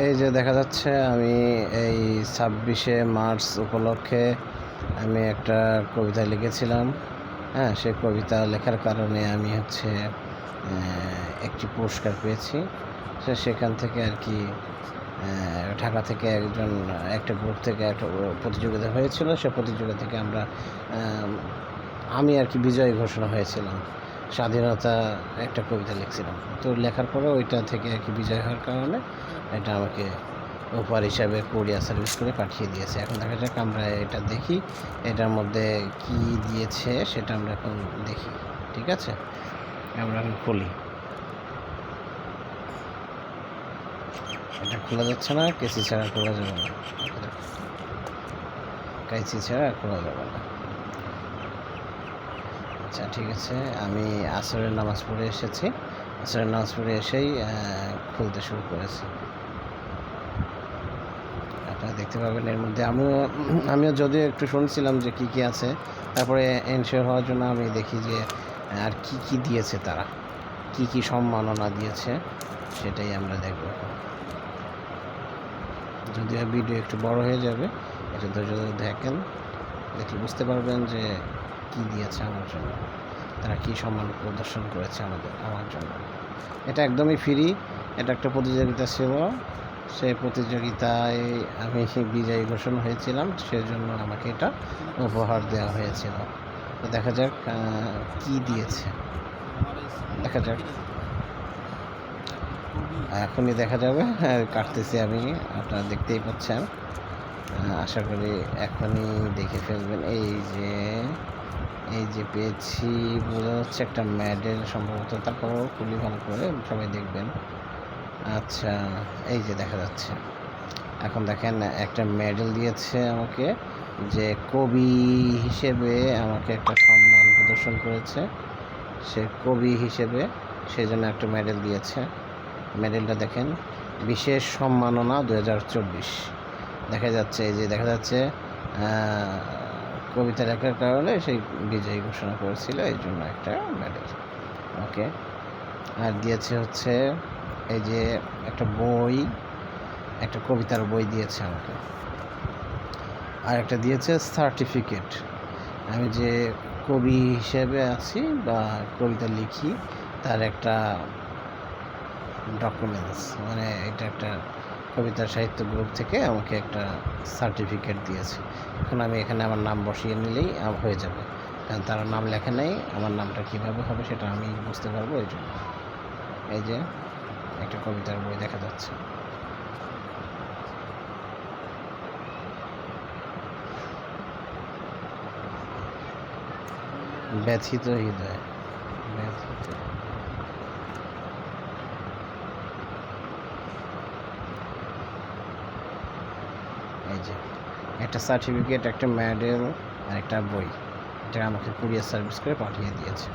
এই যে দেখা যাচ্ছে আমি এই 26শে মার্চ উপলক্ষে আমি একটা কবিতা লিখেছিলাম। হ্যাঁ, সেই কবিতা লেখার কারণে আমি একটি পুরস্কার পেয়েছি। সেখান থেকে আর কি ঢাকা থেকে একটা গ্রুপ থেকে একটা প্রতিযোগিতা হয়েছিল। সে প্রতিযোগিতা থেকে আমি আর কি বিজয়ী ঘোষণা হয়েছিলাম। স্বাধীনতা একটা কবিতা লিখছিলাম, তো লেখার পরে ওইটা থেকে আর কি বিজয় হওয়ার কারণে এটা আমাকে উপহার হিসাবে কুরিয়ার সার্ভিস করে পাঠিয়ে দিয়েছে। এখন দেখা যাক আমরা এটা দেখি এটার মধ্যে কি দিয়েছে, সেটা আমরা এখন দেখি। ঠিক আছে, আমরা এখন খুলি। এটা খোলা যাচ্ছে না, কেসি ছাড়া খোলা যাবে না, কাইসি ছাড়া খোলা যাবে না। আচ্ছা ঠিক আছে, আমি আসরের নামাজ পড়ে এসেছি। আসরের নামাজ পড়ে এসেই খুলতে শুরু করেছি। আপনারা দেখতে পাবেন এর মধ্যে আমিও যদিও একটু শুনছিলাম যে কী কী আছে, তারপরে এনশিওর হওয়ার জন্য আমি দেখি যে আর কি কি দিয়েছে, তারা কি কি সম্মাননা দিয়েছে সেটাই আমরা দেখব। যদিও ভিডিও একটু বড় হয়ে যাবে, এটা ধৈর্য ধরে দেখলে বুঝতে পারবেন যে কি দিয়েছে আমার জন্য, তারা কি সম্মান প্রদর্শন করেছে আমার জন্য। এটা একদমই ফ্রি, এটা একটা প্রতিযোগিতা ছিল। সেই প্রতিযোগিতায় আমি বিজয়ী ঘোষণা হয়েছিলাম, সেজন্য আমাকে এটা উপহার দেওয়া হয়েছিল। তো দেখা যাক কি দিয়েছে, দেখা যাক, এখনই দেখা যাবে। কাটতেছি আমি, আপনারা দেখতেই পাচ্ছেন। আশা করি এখনই দেখে ফেলবেন। এই যে পেয়েছি, বোঝা যাচ্ছে একটা মেডেল সম্ভবত, তারপরেও খুবই ভালো করে সবাই দেখবেন। আচ্ছা, এই যে দেখা যাচ্ছে, এখন দেখেন একটা মেডেল দিয়েছে আমাকে, যে কবি হিসেবে আমাকে একটা সম্মান প্রদর্শন করেছে। সে কবি হিসেবে সেজন্য একটা মেডেল দিয়েছে। মেডেলটা দেখেন, বিশেষ সম্মাননা 2024 দেখা যাচ্ছে। এই যে দেখা যাচ্ছে কবিতা লেখার কারণে সেই বিজয়ী ঘোষণা করেছিল, এই জন্য একটা মেডেল। ওকে, আর দিয়েছে এই যে একটা বই, একটা কবিতার বই দিয়েছে আমাকে, আর একটা দিয়েছে সার্টিফিকেট। আমি যে কবি হিসেবে আছি বা কবিতা লিখি, তার একটা ডকুমেন্টস, মানে এটা একটা কবিতা সাহিত্য গ্রুপ থেকে আমাকে একটা সার্টিফিকেট দিয়েছে। এখন আমি এখানে আমার নাম বসিয়ে নিলেই হয়ে যাবে, কারণ তারা নাম লেখা নেই। আমার নামটা কীভাবে হবে সেটা আমি বুঝতে পারবো, এই জন্য। এই যে একটা কবিতার বই দেখা যাচ্ছে। ব্যথিত হৃদয়, ব্যথিত। এই যে একটা সার্টিফিকেট, একটা মেডেল আর একটা বই, এটা আমাকে কুরিয়ার সার্ভিস করে পাঠিয়ে দিয়েছে।